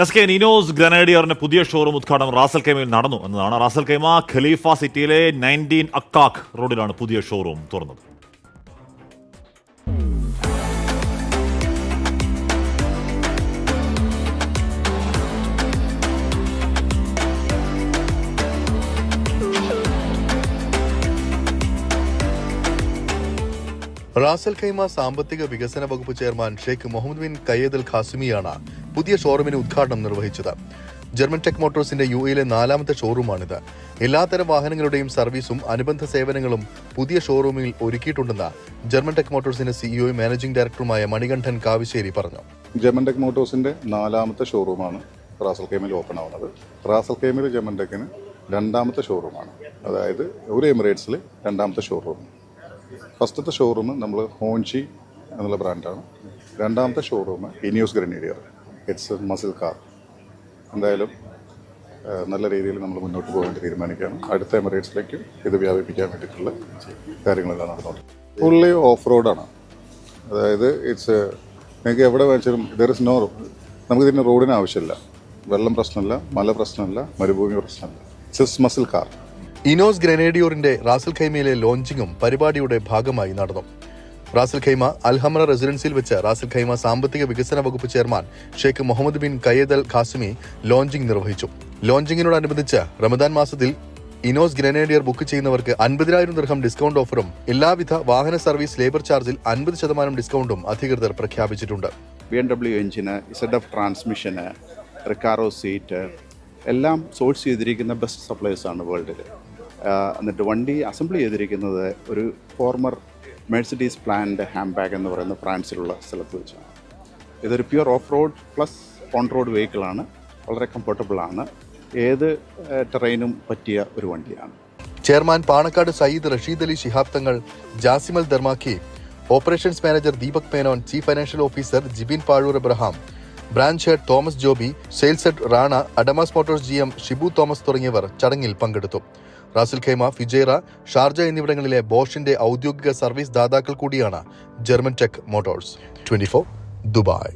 SK നിനോസ് ഗ്രനേഡിയറിന്റെ പുതിയ showroom ഉദ്ഘാടനം Ras al ഖൈമയിൽ നടന്നു എന്നതാണ്. റാസൽ ഖൈമ ഖലീഫ സിറ്റിയിലെ 19 അക്കാഖ് റോഡിലാണ് പുതിയ ഷോറൂം തുറന്നത്. റാസൽ ഖൈമ സാമ്പത്തിക വികസന വകുപ്പ് chairman Sheikh Mohammed bin Kayed Al ഖാസിമിയാണ് പുതിയ ഷോറൂമിന് ഉദ്ഘാടനം നിർവഹിച്ചത്. ജർമ്മൻ ടെക് മോട്ടോഴ്സിന്റെ UAE-യിലെ 4ാമത്തെ ഷോറൂമാണിത്. എല്ലാത്തരം വാഹനങ്ങളുടെയും സർവീസും അനുബന്ധ സേവനങ്ങളും പുതിയ ഷോറൂമിൽ ഒരുക്കിയിട്ടുണ്ടെന്ന് ജർമ്മൻ ടെക് മോട്ടോഴ്സിന്റെ CEO മാനേജിംഗ് ഡയറക്ടറുമായ മണികണ്ഠൻ കാവിശ്ശേരി പറഞ്ഞു. ജർമ്മൻ ടെക് മോട്ടോഴ്സിന്റെ 4ാമത്തെ ഷോറൂമാണ് റാസൽ ഖൈമയിൽ ഓപ്പൺ ആവുന്നത്. റാസൽ ഖൈമയിൽ ജർമ്മൻ ടെക്കിന് 2ാമത്തെ ഷോറൂമാണ്, അതായത് ഒരു എമിറേറ്റ്സിൽ 2ാമത്തെ ഷോറൂം. ഫസ്റ്റത്തെ ഷോറൂം നമ്മൾ ഹോൺഷി എന്നുള്ള ബ്രാൻഡാണ്. 2ാമത്തെ showroom Ineos Grenadier, it's muscle car. എന്തായാലും നല്ല രീതിയിൽ നമ്മൾ മുന്നോട്ട് പോകാൻ തീരുമാനിക്കുകയാണ്. അടുത്ത എമിറേറ്റ്സിലേക്കും ഇത് വ്യാപിപ്പിക്കാൻ വേണ്ടിയിട്ടുള്ള കാര്യങ്ങളെല്ലാം നടന്നുകൊണ്ട് ഫുള്ളി ഓഫ് റോഡാണ്. അതായത് ഇറ്റ്സ് നിങ്ങൾക്ക് എവിടെ വെച്ചാലും ദർ ഇസ് നോ, നമുക്കിതിന് റോഡിന് ആവശ്യമില്ല. വെള്ളം പ്രശ്നമില്ല, മല പ്രശ്നമില്ല, മരുഭൂമി പ്രശ്നമില്ല. It's muscle car. ഇനോസ് ഗ്രനേഡിയോറിന്റെ റാസൽ ഖൈമയിലെ ലോഞ്ചിങ്ങും പരിപാടിയുടെ ഭാഗമായി നടന്നു. റാസൽ ഖൈമ അൽഹമറ റെസിഡൻസിയിൽ വെച്ച് റാസൽ ഖൈമ സാമ്പത്തിക വികസന വകുപ്പ് chairman Sheikh Mohammed bin Kayed അൽ ഖാസിമി ലോഞ്ചിംഗ് നിർവഹിച്ചു. ലോഞ്ചിങ്ങിനോടനുബന്ധിച്ച് റമദാൻ മാസത്തിൽ ഇനോസ് ഗ്രനേഡിയർ ബുക്ക് ചെയ്യുന്നവർക്ക് 50,000 ദിർഹം ഡിസ്കൗണ്ട് ഓഫറും എല്ലാവിധ വാഹന സർവീസ് ലേബർ ചാർജിൽ 50% ഡിസ്കൗണ്ടും അധികൃതർ പ്രഖ്യാപിച്ചിട്ടുണ്ട്. BMW എഞ്ചിന്, ZF ട്രാൻസ്മിഷന്, റിക്കാറോ സീറ്റ് എല്ലാം സോഴ്സ് ചെയ്തിരിക്കുന്ന ബെസ്റ്റ് സപ്ലൈസാണ് വേൾഡിൽ. എന്നിട്ട് വണ്ടി അസംബിൾ ചെയ്തിരിക്കുന്നത് ഒരു former Mercedes plant Hambach എന്ന് പറയുന്ന ഫ്രാൻസിലുള്ള സ്ഥലത്ത് വെച്ചാണ്. ഇതൊരു pure off road plus on road വെഹിക്കിളാണ്. വളരെ കംഫർട്ടബിളാണ്. ഏത് ടെറൈനും പറ്റിയ ഒരു വണ്ടിയാണ്. Chairman Panakkad Sayyid Rasheed Ali Shihab Thangal, Jasim Al Darmaki, operations manager Deepak Menon, chief financial officer Jibin Pazhoor Abraham, branch head Thomas Joby, sales head Rana, Adamas Motors GM Shibu Thomas തുടങ്ങിയവർ ചടങ്ങിൽ പങ്കെടുത്തു. റാസൽ ഖൈമ, ഫിജേറ, ഷാർജ എന്നിവിടങ്ങളിലെ ബോഷിന്റെ ഔദ്യോഗിക സർവീസ് ദാതാക്കൾ കൂടിയാണ് ജർമ്മൻ ടെക് മോട്ടോഴ്സ്. 24 ദുബായ്.